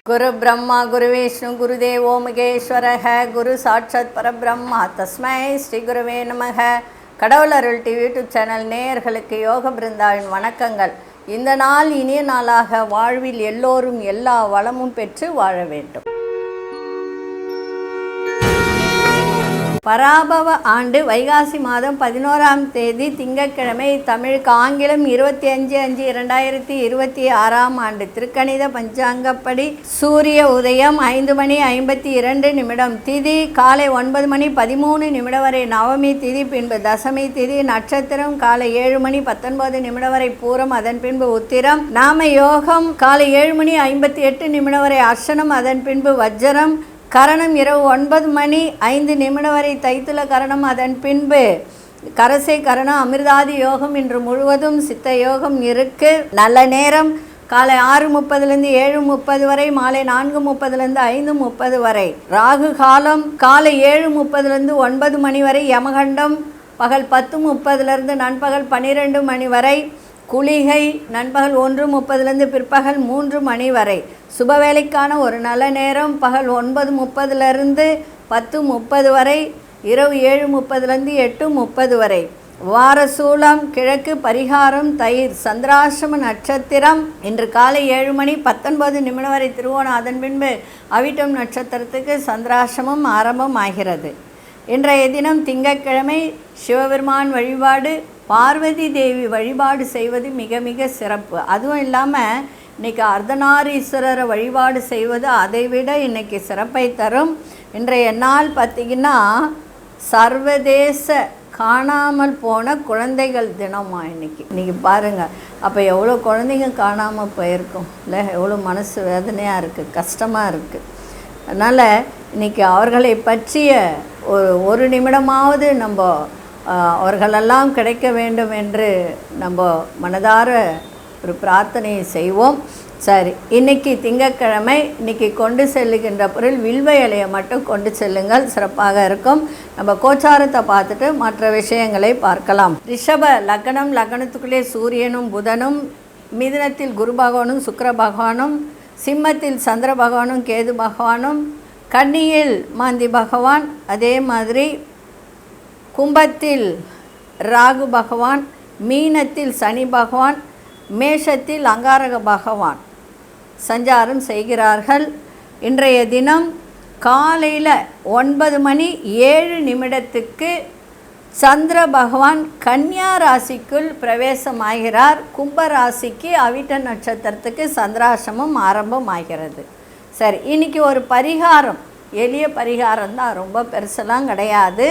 குரு பிரம்மா குரு விஷ்ணு குருதேவோ மகேஸ்வரக குரு சாட்சாத் பரபிரம்மா தஸ்மை ஸ்ரீ குருவே நமக. கடவுள் அருள் டிவி யூடியூப் சேனல் நேயர்களுக்கு யோக பிருந்தாவின் வணக்கங்கள். இந்த நாள் இனிய நாளாக வாழ்வில் எல்லோரும் எல்லா வளமும் பெற்று வாழ வேண்டும். பராபவ ஆண்டு வைகாசி மாதம் 11ஆம் தேதி திங்கட்கிழமை, தமிழுக்கு ஆங்கிலம் 25/5/2026ஆம் ஆண்டு. திருக்கணித பஞ்சாங்கப்படி சூரிய உதயம் 5:52, திதி காலை 9:13 வரை நவமி திதி, பின்பு தசமி திதி, நட்சத்திரம் காலை 7:19 வரை பூரம், அதன் பின்பு உத்திரம், நாம யோகம் காலை 7:58 வரை அர்ச்சனம், அதன் பின்பு வஜ்ரம், கரணம் இரவு 9:05 வரை தைத்துல கரணம், அதன் பின்பு கரசை கரணம், அமிர்தாதி யோகம். இன்று முழுவதும் சித்த யோகம் இருக்கு. நல்ல நேரம் காலை 6:30 7:30 வரை, மாலை 4:30 5:30 வரை. ராகு காலம் காலை 7:30 9 வரை, யமகண்டம் பகல் 10:30 நண்பகல் 12 வரை, குளிகை நண்பகல் 1:30 பிற்பகல் 3 வரை. சுபவேளைக்கான ஒரு நல்ல நேரம் பகல் 9:30 10:30 வரை, இரவு 7:30 8:30 வரை. வாரசூலம் கிழக்கு, பரிகாரம் தயிர். சந்திராசிரம நட்சத்திரம் இன்று காலை 7:19 வரை திருவோணம், அதன் பின்பு அவிட்டம் நட்சத்திரத்துக்கு சந்திராசிரமம் ஆரம்பம் ஆகிறது. இன்றைய தினம் திங்கட்கிழமை. சிவபெருமான் வழிபாடு, பார்வதி தேவி வழிபாடு செய்வது மிக மிக சிறப்பு. அதுவும் இல்லாமல் இன்றைக்கி அர்த்தநாரீஸ்வரரை வழிபாடு செய்வது அதைவிட இன்றைக்கி சிறப்பை தரும். இன்றைய நாள் பார்த்திங்கன்னா சர்வதேச காணாமல் போன குழந்தைகள் தினமா இன்றைக்கி பாருங்கள். அப்போ எவ்வளோ குழந்தைங்க காணாமல் போயிருக்கும் இல்லை? எவ்வளோ மனசு வேதனையாக இருக்குது, கஷ்டமாக இருக்குது. அதனால் இன்றைக்கி அவர்களை பற்றிய ஒரு நிமிடமாவது நம்ம அவர்களெல்லாம் கிடைக்க வேண்டும் என்று நம்ம மனதார ஒரு பிரார்த்தனையை செய்வோம். சரி, இன்றைக்கி திங்கட்கிழமை. இன்றைக்கி கொண்டு செல்லுகின்ற பொருள் வில்வ இலையை மட்டும் கொண்டு செல்லுங்கள், சிறப்பாக இருக்கும். நம்ம கோச்சாரத்தை பார்த்துட்டு மற்ற விஷயங்களை பார்க்கலாம். ரிஷப லக்னம், லக்னத்துக்குள்ளே சூரியனும் புதனும், மிதுனத்தில் குரு பகவானும் சுக்கிர பகவானும், சிம்மத்தில் சந்திர பகவானும் கேது பகவானும், கன்னியில் மாந்தி பகவான், அதே மாதிரி கும்பத்தில் ராகு பகவான், மீனத்தில் சனி பகவான், மேஷத்தில் அங்காரக பகவான் சஞ்சாரம் செய்கிறார்கள். இன்றைய தினம் காலையில் 9:07 சந்திர பகவான் கன்னியா ராசிக்குள் பிரவேசமாகிறார். கும்பராசிக்கு அவிட்ட நட்சத்திரத்துக்கு சந்திராசிரமம் ஆரம்பம் ஆகிறது. சரி, இன்றைக்கி ஒரு பரிகாரம், எளிய பரிகாரம் தான், ரொம்ப பெருசெல்லாம் கிடையாது.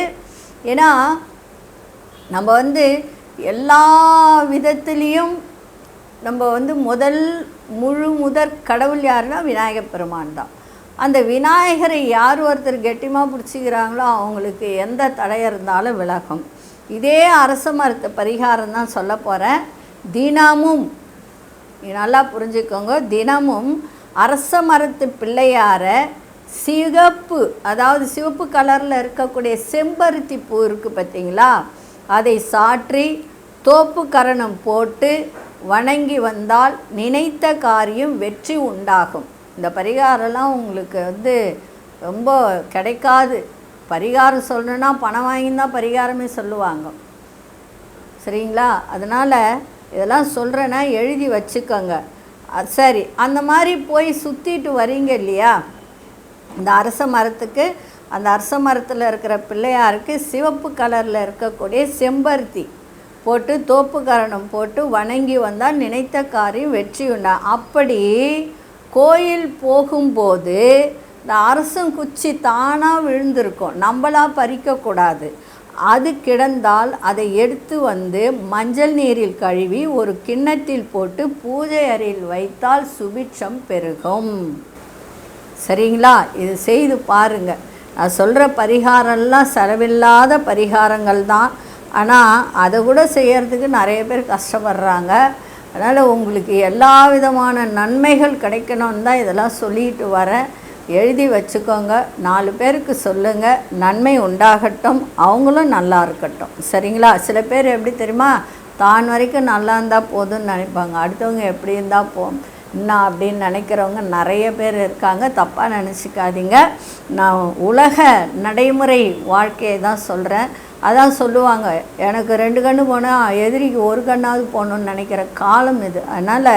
ஏன்னா நம்ம எல்லா விதத்துலேயும் நம்ம முதற் கடவுள் யாருன்னா விநாயகர் பெருமான் தான். அந்த விநாயகரை யார் ஒருத்தர் கெட்டிமாக பிடிச்சிக்கிறாங்களோ அவங்களுக்கு எந்த தடை இருந்தாலும் விலகும். இதே அரச மரத்து பரிகாரம் தான் சொல்ல போகிறேன். தினமும் நல்லா புரிஞ்சுக்கோங்க, தினமும் அரச மரத்து பிள்ளையாரை சிகப்பு, அதாவது சிவப்பு கலரில் இருக்கக்கூடிய செம்பருத்தி பூ இருக்குது பார்த்தீங்களா, அதை சாற்றி தோப்பு கரணம் போட்டு வணங்கி வந்தால் நினைத்த காரியம் வெற்றி உண்டாகும். இந்த பரிகாரம்லாம் உங்களுக்கு ரொம்ப கிடைக்காது. பரிகாரம் சொல்லணுன்னா பணம் வாங்கி தான் பரிகாரமே சொல்லுவாங்க, சரிங்களா? அதனால் இதெல்லாம் சொல்கிறேன்னா எழுதி வச்சுக்கோங்க. சரி, அந்த மாதிரி போய் சுற்றிட்டு வரீங்க இல்லையா, இந்த அரச மரத்துக்கு, அந்த அரச மரத்தில் இருக்கிற பிள்ளையாருக்கு சிவப்பு கலரில் இருக்கக்கூடிய செம்பருத்தி போட்டு தோப்பு கரணம் போட்டு வணங்கி வந்தால் நினைத்த காரியம் வெற்றி உண்டா. அப்படி கோயில் போகும்போது இந்த அரசன் குச்சி தானாக விழுந்திருக்கும், நம்மளாக பறிக்கக்கூடாது. அது கிடந்தால் அதை எடுத்து மஞ்சள் நீரில் கழுவி ஒரு கிண்ணத்தில் போட்டு பூஜை அறையில் வைத்தால் சுபிட்சம் பெருகும். சரிங்களா? இது செய்து பாருங்கள். நான் சொல்கிற பரிகாரம்லாம் செலவில்லாத பரிகாரங்கள் தான். ஆனால் அதை கூட செய்கிறதுக்கு நிறைய பேர் கஷ்டப்படுறாங்க. அதனால் உங்களுக்கு எல்லா விதமான நன்மைகள் கிடைக்கணும்னு தான் இதெல்லாம் சொல்லிட்டு வரேன். எழுதி வச்சுக்கோங்க, 4 பேருக்கு சொல்லுங்கள், நன்மை உண்டாகட்டும், அவங்களும் நல்லா இருக்கட்டும். சரிங்களா? சில பேர் எப்படி தெரியுமா, தான் வரைக்கும் நல்லா இருந்தால் போதும்னு நினைப்பாங்க, அடுத்தவங்க எப்படி இருந்தால் நான் அப்படின்னு நினைக்கிறவங்க நிறைய பேர் இருக்காங்க. தப்பாக நினச்சிக்காதீங்க. நான் உலக நடைமுறை வாழ்க்கையை தான் சொல்கிறேன். அதான் சொல்லுவாங்க, எனக்கு 2 கண்ணு போனால் எதிரிக்கு 1 கண்ணாவது போகணுன்னு நினைக்கிற காலம் இது. அதனால்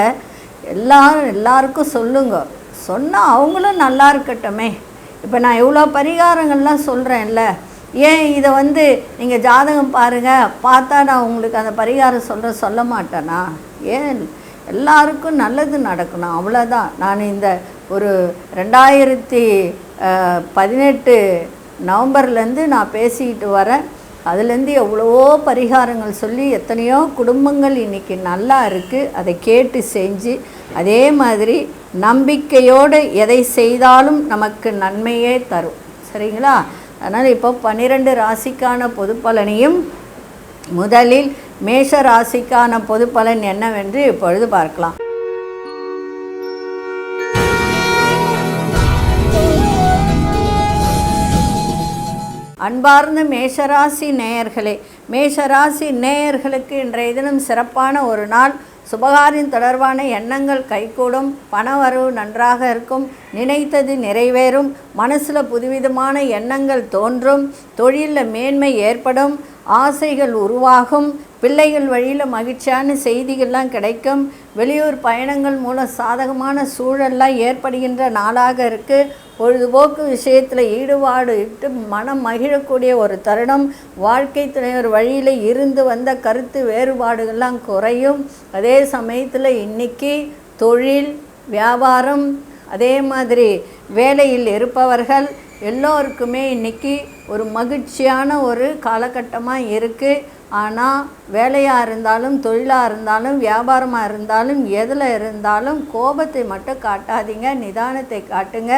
எல்லாருக்கும் சொல்லுங்க. சொன்னால் அவங்களும் நல்லா இருக்கட்டுமே. இப்போ நான் இவ்வளோ பரிகாரங்கள்லாம் சொல்கிறேன்ல, ஏன் இதை நீங்கள் ஜாதகம் பாருங்கள், பார்த்தா நான் உங்களுக்கு அந்த பரிகாரம் சொல்ல மாட்டேனா? ஏன் எல்லாருக்கும் நல்லது நடக்கணும், அவ்வளோதான். நான் இந்த ஒரு 2018 நவம்பர்லேருந்து நான் பேசிக்கிட்டு வரேன். அதுலேருந்து எவ்வளவோ பரிகாரங்கள் சொல்லி எத்தனையோ குடும்பங்கள் இன்றைக்கி நல்லா இருக்குது. அதை கேட்டு செஞ்சு அதே மாதிரி நம்பிக்கையோடு எதை செய்தாலும் நமக்கு நன்மையே தரும். சரிங்களா? அதனால் இப்போ 12 ராசிக்கான பொது பலனையும் முதலில் மேஷ ராசிக்கான பொது பலன் என்னவென்று இப்பொழுது பார்க்கலாம். அன்பார்ந்த மேஷராசி நேயர்களே, மேஷராசி நேயர்களுக்கு இன்றைய தினம் சிறப்பான ஒரு நாள். சுபகாரியம் தொடர்பான எண்ணங்கள் கைகூடும், பணவரவு நன்றாக இருக்கும், நினைத்தது நிறைவேறும், மனசில் புதுவிதமான எண்ணங்கள் தோன்றும், தொழிலில் மேன்மை ஏற்படும், ஆசைகள் உருவாகும், பிள்ளைகள் வழியில் மகிழ்ச்சியான செய்திகள்லாம் கிடைக்கும், வெளியூர் பயணங்கள் மூலம் சாதகமான சூழல்லாம் ஏற்படுகின்ற நாளாக இருக்குது. பொழுதுபோக்கு விஷயத்தில் ஈடுபாடு இட்டு மனம் மகிழக்கூடிய ஒரு தருணம். வாழ்க்கை துணைவர் வழியில் இருந்து வந்த கருத்து வேறுபாடுகள்லாம் குறையும். அதே சமயத்தில் இன்றைக்கி தொழில் வியாபாரம் அதே மாதிரி வேலையில் இருப்பவர்கள் எல்லோருக்குமே இன்றைக்கி ஒரு மகிழ்ச்சியான ஒரு காலகட்டமாக இருக்குது. ஆனால் வேலையாக இருந்தாலும் தொழிலாக இருந்தாலும் வியாபாரமாக இருந்தாலும் எதில் இருந்தாலும் கோபத்தை மட்டும் காட்டாதீங்க, நிதானத்தை காட்டுங்க.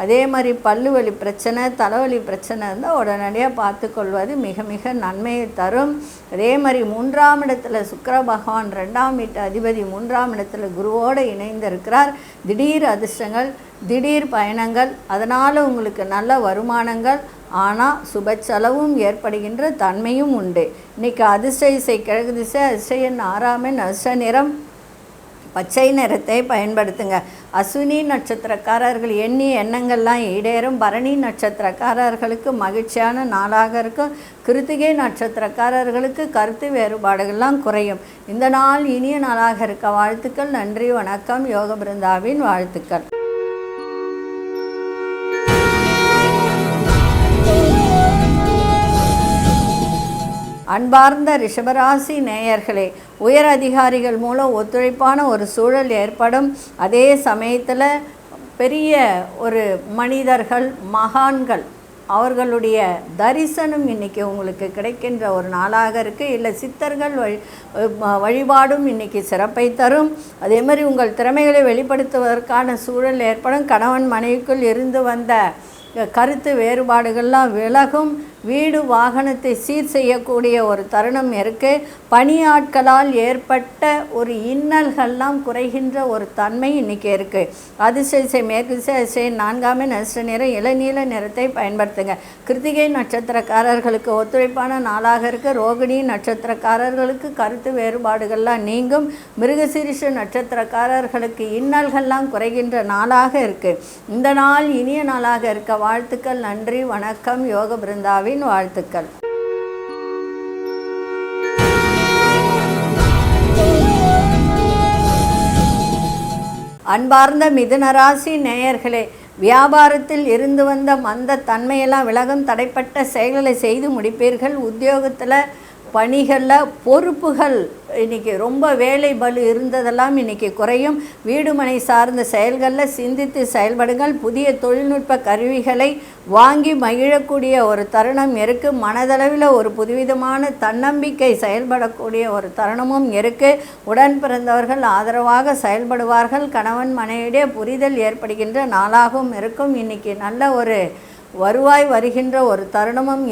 அதே மாதிரி பல்லு வலி பிரச்சனை தலைவலி பிரச்சனை இருந்தால் உடனடியாக பார்த்து கொள்வது மிக மிக நன்மையை தரும். அதே மாதிரி 3ஆம் இடத்துல சுக்கிர பகவான் 2ஆம் வீட்டு அதிபதி 3ஆம் இடத்துல குருவோடு இணைந்திருக்கிறார். திடீர் அதிர்ஷ்டங்கள், திடீர் பயணங்கள், அதனால் உங்களுக்கு நல்ல வருமானங்கள், ஆனால் சுப செலவும் ஏற்படுகின்ற தன்மையும் உண்டு. இன்றைக்கி அதிர்ஷ்ட இசை கிழக்கு திசை, அதிர்ஷ்ட எண் 6ஆம் எண், அதிர்ஷ்ட நிறம் பச்சை நிறத்தை பயன்படுத்துங்க. அஸ்வினி நட்சத்திரக்காரர்கள் எண்ணி எண்ணங்கள்லாம் ஈடேறும். பரணி நட்சத்திரக்காரர்களுக்கு மகிழ்ச்சியான நாளாக இருக்கும். கிருத்திகை நட்சத்திரக்காரர்களுக்கு கருத்து வேறுபாடுகள்லாம் குறையும். இந்த நாள் இனிய நாளாக இருக்க வாழ்த்துக்கள். நன்றி, வணக்கம். யோக பிருந்தாவின் வாழ்த்துக்கள். அன்பார்ந்த ரிஷபராசி நேயர்களே, உயர் அதிகாரிகள் மூலம் ஒத்துழைப்பான ஒரு சூழல் ஏற்படும். அதே சமயத்தில் பெரிய ஒரு மனிதர்கள், மகான்கள், அவர்களுடைய தரிசனம் இன்றைக்கி உங்களுக்கு கிடைக்கின்ற ஒரு நாளாக இருக்குது. இல்லை சித்தர்கள் வழிபாடும் இன்றைக்கி சிறப்பை தரும். அதே மாதிரி உங்கள் திறமைகளை வெளிப்படுத்துவதற்கான சூழல் ஏற்படும். கணவன் மனைவிக்குள் இருந்து வந்த கருத்து வேறுபாடுகள்லாம் விலகும். வீடு வாகனத்தை சீர் செய்யக்கூடிய ஒரு தருணம் இருக்குது. பணியாட்களால் ஏற்பட்ட ஒரு இன்னல்கள்லாம் குறைகின்ற ஒரு தன்மை இன்றைக்கி இருக்குது. அதிர்ஷ்ட மேற்கு திசை, அதிர்ஷ்ட 4ஆம் எண், அதிர்ஷ்ட நிறம் இளநீல நிறத்தை பயன்படுத்துங்க. கிருத்திகை நட்சத்திரக்காரர்களுக்கு ஒத்துழைப்பான நாளாக இருக்குது. ரோகிணி நட்சத்திரக்காரர்களுக்கு கருத்து வேறுபாடுகள்லாம் நீங்கும். மிருகசீரிஷ நட்சத்திரக்காரர்களுக்கு இன்னல்கள்லாம் குறைகின்ற நாளாக இருக்குது. இந்த நாள் இனிய நாளாக இருக்க வாழ்த்துக்கள். நன்றி, வணக்கம். யோக பிருந்தாவின் வாழ்த்துக்கள். அன்பார்ந்த மிதுனராசி நேயர்களே, வியாபாரத்தில் இருந்து வந்த மந்த தன்மையெல்லாம் விலகும். தடைப்பட்ட செயல்களை செய்து முடிப்பீர்கள். உத்தியோகத்தில் பணிகளில் பொறுப்புகள் இன்றைக்கி ரொம்ப வேலை பளு இருந்ததெல்லாம் இன்றைக்கி குறையும். வீடு மனை சார்ந்த செயல்களில் சிந்தித்து செயல்படுங்கள். புதிய தொழில்நுட்ப கருவிகளை வாங்கி மகிழக்கூடிய ஒரு தருணம் இருக்குது. மனதளவில் ஒரு புதுவிதமான தன்னம்பிக்கை செயல்படக்கூடிய ஒரு தருணமும் இருக்குது. உடன் பிறந்தவர்கள் ஆதரவாக செயல்படுவார்கள். கணவன் மனைவியிடையே புரிதல் ஏற்படுகின்ற நாளாகவும் இருக்கும். இன்றைக்கி நல்ல ஒரு வருவாய் வருகின்ற ஒரு தருணமும்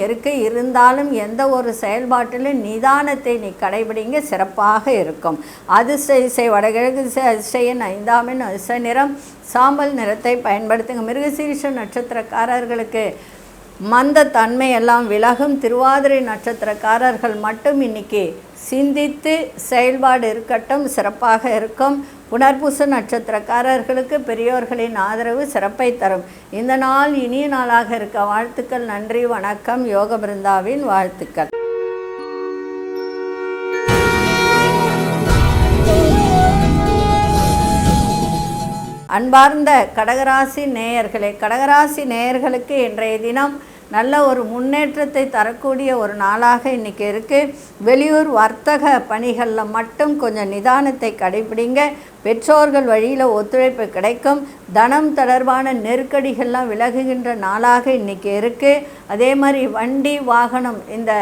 இருந்தாலும் எந்த ஒரு செயல்பாட்டிலும் நிதானத்தை நீ கடைபிடிங்க, சிறப்பாக இருக்கும். அதிர்ஷ்ட இசை வடகிழக்கு திசை, அதிர்ஷ்ட எண் 5ஆம் எண், அதிர்ஷ்ட நிறம் சாம்பல் நிறத்தை பயன்படுத்துங்க. மிருகசீரிஷ நட்சத்திரக்காரர்களுக்கு மந்த தன்மை எல்லாம் விலகும். திருவாதிரை நட்சத்திரக்காரர்கள் மட்டும் இன்னைக்கு சிந்தித்து செயல்பாடு இருக்கட்டும், சிறப்பாக இருக்கும். புனர்பூச நட்சத்திரக்காரர்களுக்கு பெரியோர்களின் ஆதரவு சிறப்பை தரும். இந்த நாள் இனிய நாளாக இருக்க வாழ்த்துக்கள். நன்றி, வணக்கம். யோக பிருந்தாவின் வாழ்த்துக்கள். அன்பார்ந்த கடகராசி நேயர்களே, கடகராசி நேயர்களுக்கு இன்றைய தினம் நல்ல ஒரு முன்னேற்றத்தை தரக்கூடிய ஒரு நாளாக இன்றைக்கி இருக்குது. வெளியூர் வர்த்தக பணிகளில் மட்டும் கொஞ்சம் நிதானத்தை கடைபிடிங்க. பெற்றோர்கள் வழியில் ஒத்துழைப்பு கிடைக்கும். தனம் தொடர்பான நெருக்கடிகள்லாம் விலகுகின்ற நாளாக இன்றைக்கி இருக்குது. அதே மாதிரி வண்டி வாகனம் இந்த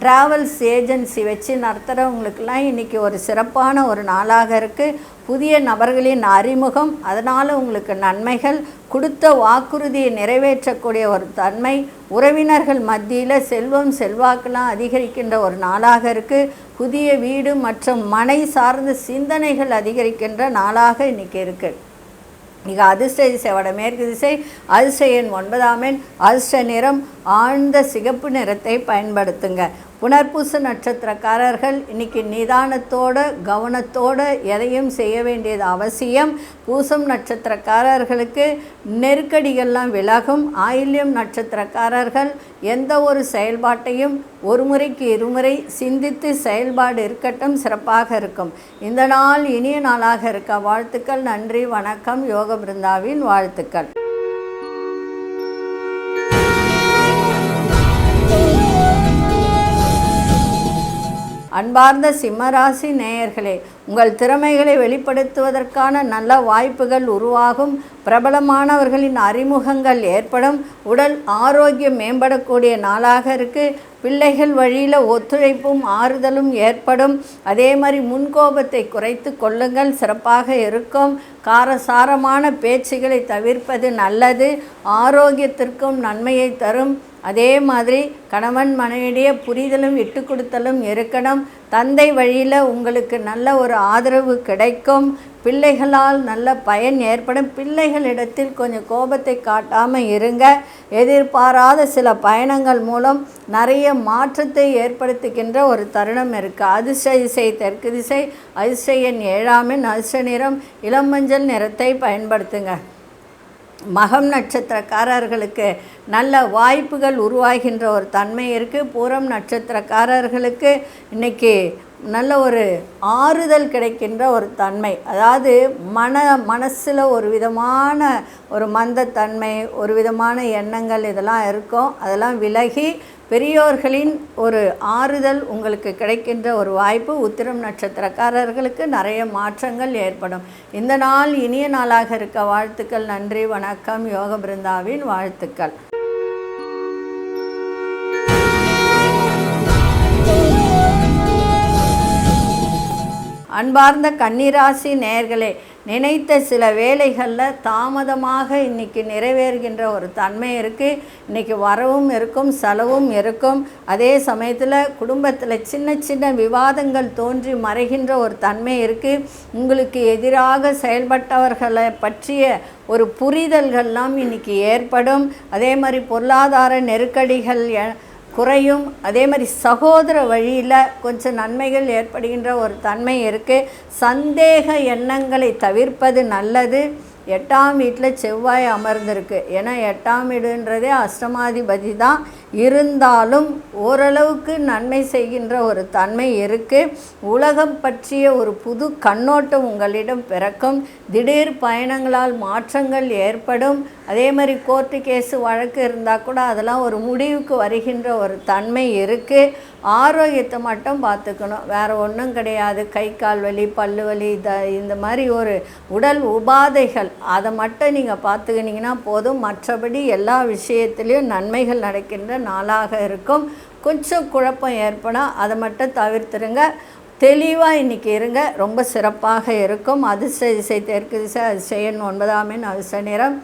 ட்ராவல்ஸ் ஏஜென்சி வச்சு நடத்துகிறவங்களுக்கெல்லாம் இன்றைக்கி ஒரு சிறப்பான ஒரு நாளாக இருக்குது. புதிய நபர்களின் அறிமுகம், அதனால் உங்களுக்கு நன்மைகள், கொடுத்த வாக்குறுதியை நிறைவேற்றக்கூடிய ஒரு தன்மை, உறவினர்கள் மத்தியில் செல்வம் செல்வாக்கெல்லாம் அதிகரிக்கின்ற ஒரு நாளாக இருக்குது. புதிய வீடு மற்றும் மனை சார்ந்த சிந்தனைகள் அதிகரிக்கின்ற நாளாக இன்றைக்கி இருக்குது. மிக அதிர்ஷ்ட திசை வடமேற்கு திசை, அதிர்ஷ்ட எண் 9ஆம் எண், அதிர்ஷ்ட நிறம் ஆழ்ந்த சிகப்பு நிறத்தை பயன்படுத்துங்க. புனர்பூச நட்சத்திரக்காரர்கள் இன்றைக்கி நிதானத்தோடு கவனத்தோடு எதையும் செய்ய வேண்டியது அவசியம். பூசம் நட்சத்திரக்காரர்களுக்கு நெருக்கடிகள்லாம் விலகும். ஆயில்யம் நட்சத்திரக்காரர்கள் எந்த ஒரு செயல்பாட்டையும் ஒரு முறைக்கு இருமுறை சிந்தித்து செயல்பாடு இருக்கட்டும், சிறப்பாக இருக்கும். இந்த நாள் இனிய நாளாக இருக்க வாழ்த்துக்கள். நன்றி, வணக்கம். யோக பிருந்தாவின் வாழ்த்துக்கள். அன்பார்ந்த சிம்மராசி நேயர்களே, உங்கள் திறமைகளை வெளிப்படுத்துவதற்கான நல்ல வாய்ப்புகள் உருவாகும். பிரபலமானவர்களின் அறிமுகங்கள் ஏற்படும். உடல் ஆரோக்கியம் மேம்படக்கூடிய நாளாக இருக்குது. பிள்ளைகள் வழியில் ஒத்துழைப்பும் ஆறுதலும் ஏற்படும். அதே மாதிரி முன்கோபத்தை குறைத்து கொள்ளுங்கள், சிறப்பாக இருக்கும். காரசாரமான பேச்சுகளை தவிர்ப்பது நல்லது. ஆரோக்கியத்திற்கும் நன்மையை தரும். அதே மாதிரி கணவன் மனைவிடைய புரிதலும் விட்டு கொடுத்தலும் இருக்கணும். தந்தை வழியில் உங்களுக்கு நல்ல ஒரு ஆதரவு கிடைக்கும். பிள்ளைகளால் நல்ல பயன் ஏற்படும். பிள்ளைகளிடத்தில் கொஞ்சம் கோபத்தை காட்டாமல் இருங்க. எதிர்பாராத சில பயணங்கள் மூலம் நிறைய மாற்றத்தை ஏற்படுத்துகின்ற ஒரு தருணம் இருக்குது. அதிர்ஷ்ட திசை தெற்கு திசை, அதிர்ஷ்ட எண் 7ஆம் எண், அதிர்ஷ்ட நிறம் இளம் மஞ்சள் நிறத்தை பயன்படுத்துங்க. மகம் நட்சத்திரக்காரர்களுக்கு நல்ல வாய்ப்புகள் உருவாகின்ற ஒரு தன்மை இருக்குது. பூரம் நட்சத்திரக்காரர்களுக்கு இன்றைக்கி நல்ல ஒரு ஆறுதல் கிடைக்கின்ற ஒரு தன்மை, அதாவது மனசில் ஒரு விதமான ஒரு மந்தத்தன்மை, ஒரு விதமான எண்ணங்கள் இதெல்லாம் இருக்கும். அதெல்லாம் விலகி பெரியோர்களின் ஒரு ஆறுதல் உங்களுக்கு கிடைக்கின்ற ஒரு வாய்ப்பு. உத்திரம் நட்சத்திரக்காரர்களுக்கு நிறைய மாற்றங்கள் ஏற்படும். இந்த நாள் இனிய நாளாக இருக்க வாழ்த்துக்கள். நன்றி, வணக்கம். யோக பிருந்தாவின் வாழ்த்துக்கள். அன்பார்ந்த கன்னிராசி நேயர்களே, நினைத்த சில வேலைகளில் தாமதமாக இன்றைக்கி நிறைவேறுகின்ற ஒரு தன்மை இருக்குது. இன்றைக்கி வரவும் இருக்கும், செலவும் இருக்கும். அதே சமயத்தில் குடும்பத்தில் சின்ன சின்ன விவாதங்கள் தோன்றி மறைகின்ற ஒரு தன்மை இருக்குது. உங்களுக்கு எதிராக செயல்பட்டவர்களை பற்றிய ஒரு புரிதல்கள்லாம் இன்றைக்கி ஏற்படும். அதே மாதிரி பொருளாதார நெருக்கடிகள் குறையும். அதே மாதிரி சகோதர வழியில் கொஞ்சம் நன்மைகள் ஏற்படுகின்ற ஒரு தன்மை இருக்குது. சந்தேக எண்ணங்களை தவிர்ப்பது நல்லது. 8ஆம் வீட்டில் செவ்வாய் அமர்ந்திருக்கு. ஏன்னா 8ஆம் வீடுன்றதே அஷ்டமாதிபதி தான். இருந்தாலும் ஓரளவுக்கு நன்மை செய்கின்ற ஒரு தன்மை இருக்குது. உலகம் பற்றிய ஒரு புது கண்ணோட்டம் உங்களிடம் பிறக்கும். திடீர் பயணங்களால் மாற்றங்கள் ஏற்படும். அதே மாதிரி கோர்ட்டு கேஸு வழக்கு இருந்தால் கூட அதெல்லாம் ஒரு முடிவுக்கு வருகின்ற ஒரு தன்மை இருக்குது. ஆரோக்கியத்தை மட்டும் பார்த்துக்கணும், வேறு ஒன்றும் கிடையாது. கை கால் வலி, பல்லு வலி, இந்த மாதிரி ஒரு உடல் உபாதைகள் அதை மட்டும் நீங்கள் பார்த்துக்கினீங்கன்னா போதும். மற்றபடி எல்லா விஷயத்துலேயும் நன்மைகள் நடக்கின்ற நாளாக இருக்கும். கொஞ்சம் குழப்பம் ஏற்படால் அதை மட்டும் தவிர்த்துருங்க. தெளிவாக இன்றைக்கி இருங்க, ரொம்ப சிறப்பாக இருக்கும். அதிர்ஷ்ட திசை தெற்கு திசை, அதிர்ஷ்ட எண் 9ஆம் எண், அதிர்ஷ்ட நிறம்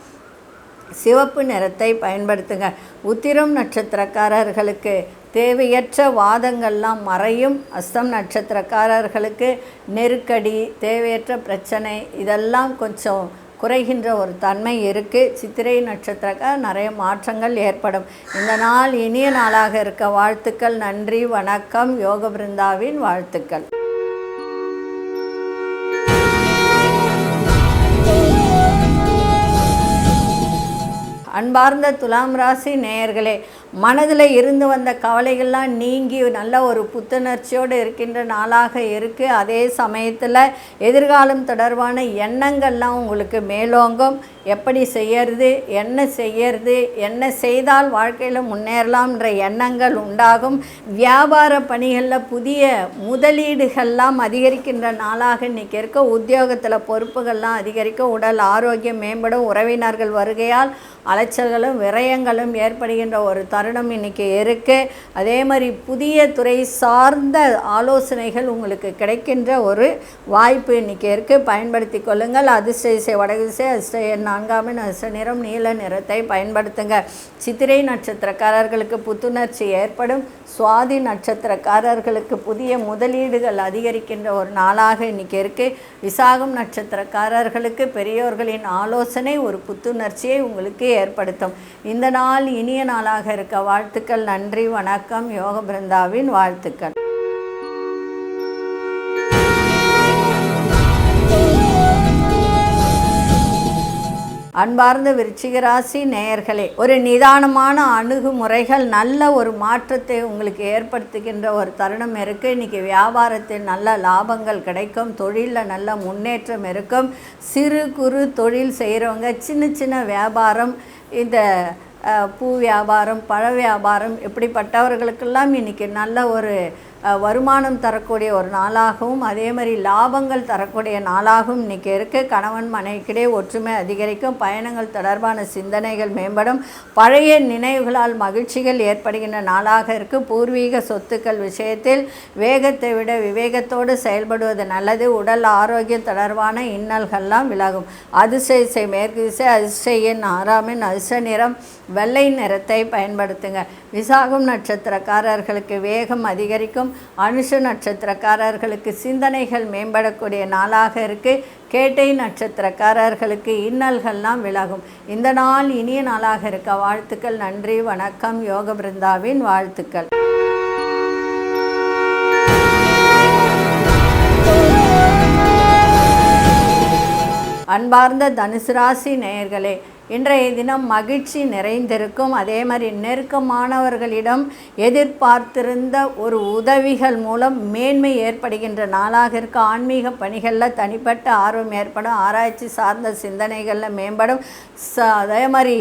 சிவப்பு நிறத்தை பயன்படுத்துங்க. உத்திரம் நட்சத்திரக்காரர்களுக்கு தேவையற்ற வாதங்கள்லாம் மறையும். அஸ்தம் நட்சத்திரக்காரர்களுக்கு நெருக்கடி, தேவையற்ற பிரச்சனை இதெல்லாம் கொஞ்சம் குறைகின்ற ஒரு தன்மை இருக்குது. சித்திரை நட்சத்திரக்கார் நிறைய மாற்றங்கள் ஏற்படும். இந்த நாள் இனிய நாளாக இருக்க வாழ்த்துக்கள். நன்றி, வணக்கம். யோக பிருந்தாவின் வாழ்த்துக்கள். அன்பார்ந்த துலாம் ராசி நேயர்களே, மனதில் இருந்து வந்த கவலைகள்லாம் நீங்கி நல்ல ஒரு புத்துணர்ச்சியோடு இருக்கின்ற நாளாக இருக்குது. அதே சமயத்தில் எதிர்காலம் தொடர்பான எண்ணங்கள்லாம் உங்களுக்கு மேலோங்கும். எப்படி செய்யறது, என்ன செய்தால் வாழ்க்கையில் முன்னேறலாம்ன்ற எண்ணங்கள் உண்டாகும். வியாபார பணிகளில் புதிய முதலீடுகள்லாம் அதிகரிக்கின்ற நாளாக இன்றைக்கி இருக்க. உத்தியோகத்தில் பொறுப்புகள்லாம் அதிகரிக்கும். உடல் ஆரோக்கியம் மேம்படும். உறவினர்கள் வருகையால் அலைச்சல்களும் விரயங்களும் ஏற்படுகின்ற ஒரு தருணம் இன்றைக்கி இருக்குது. அதே மாதிரி புதிய துறை சார்ந்த ஆலோசனைகள் உங்களுக்கு கிடைக்கின்ற ஒரு வாய்ப்பு இன்றைக்கி இருக்குது. பயன்படுத்தி கொள்ளுங்கள். அதிர்ஷ்ட வடதிசை, அதிர்ஷ்ட எண் 4, அதிர்ஷ்ட நிறம் நீல நிறத்தை பயன்படுத்துங்க. சித்திரை நட்சத்திரக்காரர்களுக்கு புத்துணர்ச்சி ஏற்படும். சுவாதி நட்சத்திரக்காரர்களுக்கு புதிய முதலீடுகள் அதிகரிக்கின்ற ஒரு நாளாக இன்றைக்கி இருக்குது. விசாகம் நட்சத்திரக்காரர்களுக்கு பெரியோர்களின் ஆலோசனை ஒரு புத்துணர்ச்சியை உங்களுக்கு ஏற்படுத்தும். இந்த நாள் இனிய நாளாக இருக்க வாழ்த்துக்கள். நன்றி, வணக்கம். யோக பிருந்தாவின் வாழ்த்துக்கள். அன்பார்ந்த விருச்சிக ராசி நேயர்களே, ஒரு நிதானமான அணுகுமுறைகள் நல்ல ஒரு மாற்றத்தை உங்களுக்கு ஏற்படுத்துகின்ற ஒரு தருணம் இருக்குது. இன்றைக்கி வியாபாரத்தில் நல்ல லாபங்கள் கிடைக்கும். தொழிலில் நல்ல முன்னேற்றம் இருக்கும். சிறு குறு தொழில் செய்கிறவங்க சின்ன வியாபாரம், இந்த பூ வியாபாரம், பழ வியாபாரம், இப்படிப்பட்டவர்களுக்கெல்லாம் இன்றைக்கி நல்ல ஒரு வருமானம் தரக்கூடிய ஒரு நாளாகவும் அதே மாதிரி லாபங்கள் தரக்கூடிய நாளாகவும் இன்றைக்கி இருக்குது. கணவன் மனைவிக்கிடையே ஒற்றுமை அதிகரிக்கும். பயணங்கள் தொடர்பான சிந்தனைகள் மேம்படும். பழைய நினைவுகளால் மகிழ்ச்சிகள் ஏற்படுகின்ற நாளாக இருக்குது. பூர்வீக சொத்துக்கள் விஷயத்தில் வேகத்தை விட விவேகத்தோடு செயல்படுவது நல்லது. உடல் ஆரோக்கியம் தொடர்பான இன்னல்கள்லாம் விலகும். அதிர்ஷ்ட மேற்கு திசை, அதிர்ஷ்ட எண் 6, அதிர்ஷ்ட நிறம் வெள்ளை நிறத்தை பயன்படுத்துங்க. விசாகம் நட்சத்திரக்காரர்களுக்கு வேகம் அதிகரிக்கும். அனுஷ நட்சத்திரக்காரர்களுக்கு சிந்தனைகள் மேம்படக்கூடிய நாளாக இருக்குது. கேட்டை நட்சத்திரக்காரர்களுக்கு இன்னல்கள்லாம் விலகும். இந்த நாள் இனிய நாளாக இருக்க வாழ்த்துக்கள். நன்றி, வணக்கம். யோக பிருந்தாவின் வாழ்த்துக்கள். அன்பார்ந்த தனுசு ராசி நேயர்களே, இன்றைய தினம் மகிழ்ச்சி நிறைந்திருக்கும். அதே மாதிரி நெருக்கமானவர்களிடம் எதிர்பார்த்திருந்த ஒரு உதவிகள் மூலம் மேன்மை ஏற்படுகின்ற நாளாக இருக்க. ஆன்மீக பணிகளில் தனிப்பட்ட ஆர்வம் ஏற்படும். ஆராய்ச்சி சார்ந்த சிந்தனைகளில் மேம்படும். அதே மாதிரி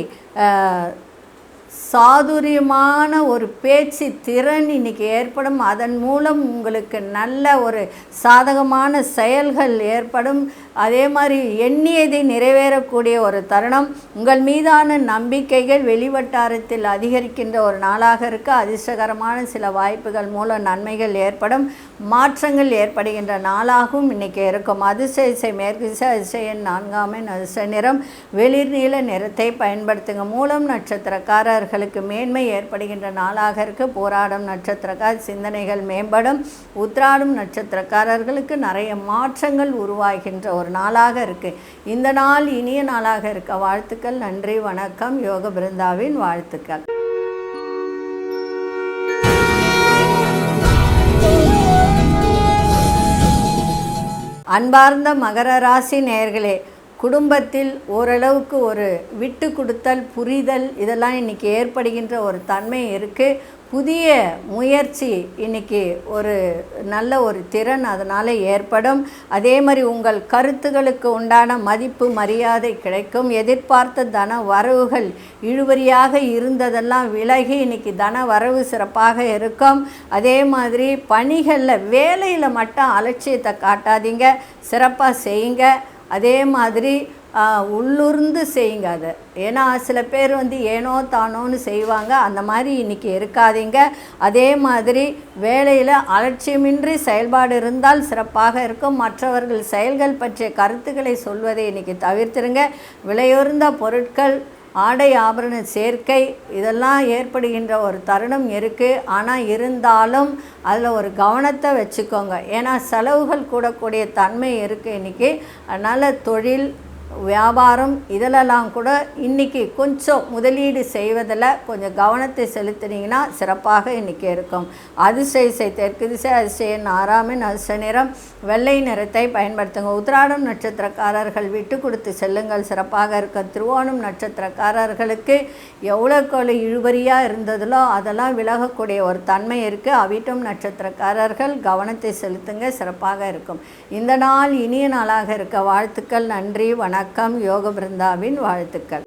சாதுரியமான ஒரு பேச்சு திறன் இன்றைக்கி ஏற்படும். அதன் மூலம் உங்களுக்கு நல்ல ஒரு சாதகமான செயல்கள் ஏற்படும். அதே மாதிரி எண்ணியதை நிறைவேறக்கூடிய ஒரு தருணம். உங்கள் மீதான நம்பிக்கைகள் வெளிவட்டாரத்தில் அதிகரிக்கின்ற ஒரு நாளாக இருக்க. அதிர்ஷ்டகரமான சில வாய்ப்புகள் மூலம் நன்மைகள் ஏற்படும். மாற்றங்கள் ஏற்படுகின்ற நாளாகவும் இன்றைக்கி இருக்கும். அதிர்ஷ்ட மேற்கு திசை, அதிர்ஷ்ட எண் 4, அதிர்ஷ்ட நிறம் வெளிர் நீல நிறத்தை பயன்படுத்துங்க. மூலம் நட்சத்திரக்காரர்களுக்கு மேன்மை ஏற்படுகின்ற நாளாக இருக்க. போராடும் நட்சத்திரக்கார சிந்தனைகள் மேம்படும். உத்திராடும் நட்சத்திரக்காரர்களுக்கு நிறைய மாற்றங்கள் உருவாகின்ற ஒரு நாளாக இருக்குது. இந்த நாள் இனிய நாளாக இருக்க வாழ்த்துக்கள். நன்றி, வணக்கம். யோக பிருந்தாவின் வாழ்த்துக்கள். அன்பார்ந்த மகர ராசி நேயர்களே, குடும்பத்தில் ஓரளவுக்கு ஒரு விட்டு கொடுத்தல், புரிதல் இதெல்லாம் இன்றைக்கி ஏற்படுகின்ற ஒரு தன்மை இருக்குது. புதிய முயற்சி இன்றைக்கி ஒரு நல்ல ஒரு திறன் அதனால் ஏற்படும். அதே மாதிரி உங்கள் கருத்துகளுக்கு உண்டான மதிப்பு மரியாதை கிடைக்கும். எதிர்பார்த்த தன வரவுகள் இழுபறியாக இருந்ததெல்லாம் விலகி இன்றைக்கி தன வரவு சிறப்பாக இருக்கும். அதே மாதிரி பணிகளில் வேலையில் மட்டும் அலட்சியத்தை காட்டாதீங்க, சிறப்பாக செய்யுங்க. அதே மாதிரி உள்ளூர்ந்து செய்யுங்க அதை. ஏன்னா சில பேர் ஏனோ தானோன்னு செய்வாங்க. அந்த மாதிரி இன்றைக்கி இருக்காதீங்க. அதே மாதிரி வேலையில் அலட்சியமின்றி செயல்பாடு இருந்தால் சிறப்பாக இருக்கும். மற்றவர்கள் செயல்கள் பற்றிய கருத்துக்களை சொல்வதை இன்றைக்கி தவிர்த்துருங்க. விலையுயர்ந்த பொருட்கள், ஆடை ஆபரண சேர்க்கை இதெல்லாம் ஏற்படுகின்ற ஒரு தருணம் இருக்குது. ஆனால் இருந்தாலும் அதில் ஒரு கவனத்தை வச்சுக்கோங்க. ஏன்னா செலவுகள் கூடக்கூடிய தன்மை இருக்குது இன்றைக்கி. அதனால் தொழில் வியாபாரம் இதிலெல்லாம் கூட இன்றைக்கி கொஞ்சம் முதலீடு செய்வதில் கொஞ்சம் கவனத்தை செலுத்தினீங்கன்னா சிறப்பாக இன்றைக்கி இருக்கும். அதிசய தெற்கு திசை, அதிசய நாராமின் அதிர்ஷ்ட நிறம் வெள்ளை நிறத்தை பயன்படுத்துங்க. உத்திராடம் நட்சத்திரக்காரர்கள் விட்டு கொடுத்து செல்லுங்கள், சிறப்பாக இருக்கும். திருவோணம் நட்சத்திரக்காரர்களுக்கு எவ்வளோக்கு இழுபறியாக இருந்ததிலோ அதெல்லாம் விலகக்கூடிய ஒரு தன்மை இருக்குது. அவிட்டம் நட்சத்திரக்காரர்கள் கவனத்தை செலுத்துங்க, சிறப்பாக இருக்கும். இந்த நாள் இனிய நாளாக இருக்க வாழ்த்துக்கள். நன்றி, வணக்கம். யோக பிருந்தாவின் வாழ்த்துக்கள்.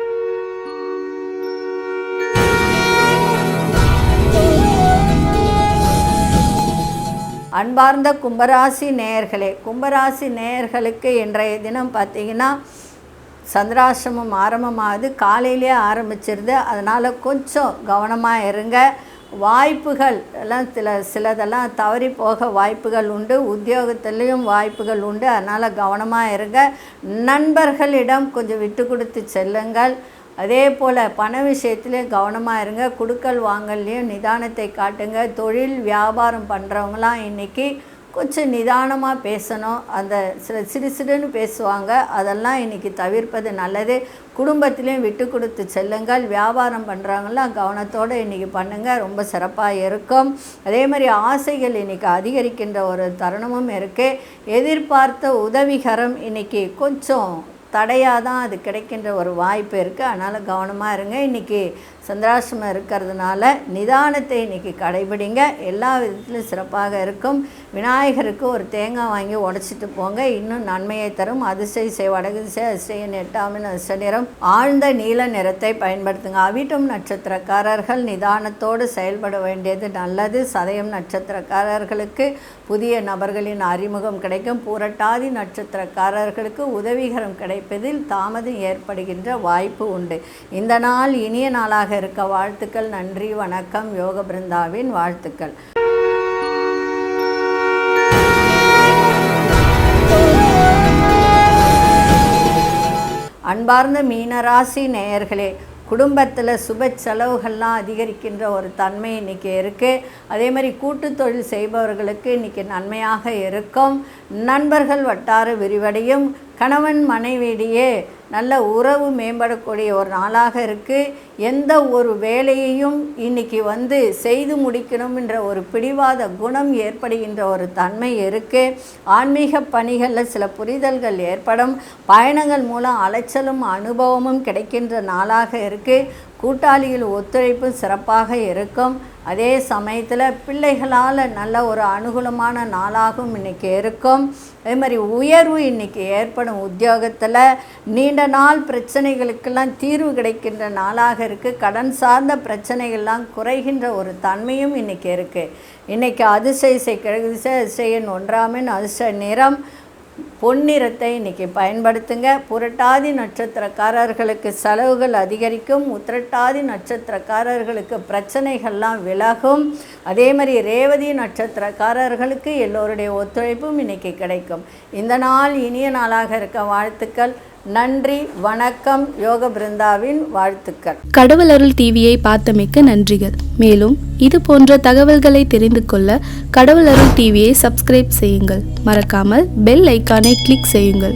அன்பார்ந்த கும்பராசி நேயர்களே, கும்பராசி நேயர்களுக்கு இன்றைய தினம் பார்த்திங்கன்னா சந்திராசிரமம் ஆரம்பமாகுது. காலையிலே ஆரம்பிச்சிருது. அதனால் கொஞ்சம் கவனமாக இருங்க. வாய்ப்புகள் எல்லாம் சிலதெல்லாம் தவறி போக வாய்ப்புகள் உண்டு. உத்தியோகத்துலேயும் வாய்ப்புகள் உண்டு. அதனால் கவனமாக இருங்க. நண்பர்களிடம் கொஞ்சம் விட்டு கொடுத்து செல்லுங்கள். அதே போல் பண விஷயத்திலே கவனமாக இருங்க. குடுக்கல் வாங்கல்லையும் நிதானத்தை காட்டுங்க. தொழில் வியாபாரம் பண்ணுறவங்களாம் இன்றைக்கி கொஞ்சம் நிதானமாக பேசணும். அந்த சிறுன்னு பேசுவாங்க, அதெல்லாம் இன்றைக்கி தவிர்ப்பது நல்லது. குடும்பத்திலையும் விட்டு கொடுத்து செல்லுங்கள். வியாபாரம் பண்ணுறாங்களாம் கவனத்தோடு இன்றைக்கி பண்ணுங்கள், ரொம்ப சிறப்பாக இருக்கும். அதே மாதிரி ஆசைகள் இன்றைக்கி அதிகரிக்கின்ற ஒரு தருணமும் இருக்குது. எதிர்பார்த்த உதவிகரம் இன்றைக்கி கொஞ்சம் தடையாக தான் அது கிடைக்கின்ற ஒரு வாய்ப்பு இருக்குது. அதனால் கவனமாக இருங்க. இன்றைக்கி சந்திராசிரமம் இருக்கிறதுனால நிதானத்தை இன்றைக்கி கடைபிடிங்க. எல்லா விதத்திலும் சிறப்பாக இருக்கும். விநாயகருக்கு ஒரு தேங்காய் வாங்கி உடைச்சிட்டு போங்க, இன்னும் நன்மையை தரும். அதிசய வடகு திசை, அதிசய 8ஆம் அதிர்ஷ்ட நிறம் ஆழ்ந்த நீல நிறத்தை பயன்படுத்துங்க. அவிட்டம் நட்சத்திரக்காரர்கள் நிதானத்தோடு செயல்பட வேண்டியது நல்லது. சதயம் நட்சத்திரக்காரர்களுக்கு புதிய நபர்களின் அறிமுகம் கிடைக்கும். பூரட்டாதி நட்சத்திரக்காரர்களுக்கு உதவிகரம் கிடைப்பதில் தாமதம் ஏற்படுகின்ற வாய்ப்பு உண்டு. இந்த நாள் இனிய நாளாக இருக்க வாழ்த்துக்கள். நன்றி, வணக்கம். யோக பிருந்தாவின் வாழ்த்துக்கள். அன்பார்ந்த மீனராசி நேயர்களே, குடும்பத்தில் சுப செலவுகள்லாம் அதிகரிக்கின்ற ஒரு தன்மை இன்றைக்கி இருக்குது. அதே மாதிரி கூட்டு தொழில் செய்பவர்களுக்கு இன்றைக்கி நன்மையாக இருக்கும். நண்பர்கள் வட்டார விரிவடையும். கணவன் மனைவியிடையே நல்ல உறவு மேம்படக்கூடிய ஒரு நாளாக இருக்குது. எந்த ஒரு வேலையையும் இன்றைக்கி செய்து முடிக்கணும் என்ற ஒரு பிடிவாத குணம் ஏற்படுகின்ற ஒரு தன்மை இருக்குது. ஆன்மீக பணிகளில் சில புரிதல்கள் ஏற்படும். பயணங்கள் மூலம் அலைச்சலும் அனுபவமும் கிடைக்கின்ற நாளாக இருக்குது. கூட்டாளிகள் ஒத்துழைப்பு சிறப்பாக இருக்கும். அதே சமயத்தில் பிள்ளைகளால் நல்ல ஒரு அனுகூலமான நாளாகவும் இன்றைக்கி இருக்கும். அதே மாதிரி உயர்வு இன்றைக்கி ஏற்படும். உத்தியோகத்தில் நீண்ட நாள் பிரச்சனைகளுக்கெல்லாம் தீர்வு கிடைக்கின்ற நாளாக இருக்குது. கடன் சார்ந்த பிரச்சனைகள்லாம் குறைகின்ற ஒரு தன்மையும் இன்றைக்கி இருக்குது. இன்றைக்கி அதிசய கிழக்கு திசை, அதிசயன் 1ஆம் அதிர்ஷ்ட நிறம் பொன்னிறத்தை இன்றைக்கி பயன்படுத்துங்க. புரட்டாதி நட்சத்திரக்காரர்களுக்கு செலவுகள் அதிகரிக்கும். உத்திரட்டாதி நட்சத்திரக்காரர்களுக்கு பிரச்சனைகள்லாம் விலகும். அதே மாதிரி ரேவதி நட்சத்திரக்காரர்களுக்கு எல்லோருடைய ஒத்துழைப்பும் இன்றைக்கி கிடைக்கும். இந்த நாள் இனிய நாளாக இருக்க வாழ்த்துக்கள். நன்றி, வணக்கம். யோக பிருந்தாவின் வாழ்த்துக்கள். கடவுள் அருள் டிவியை பார்த்தமைக்கு நன்றிகள். மேலும் இது போன்ற தகவல்களை தெரிந்து கொள்ள கடவுள் அருள் டிவியை சப்ஸ்கிரைப் செய்யுங்கள். மறக்காமல் பெல் ஐக்கானை கிளிக் செய்யுங்கள்.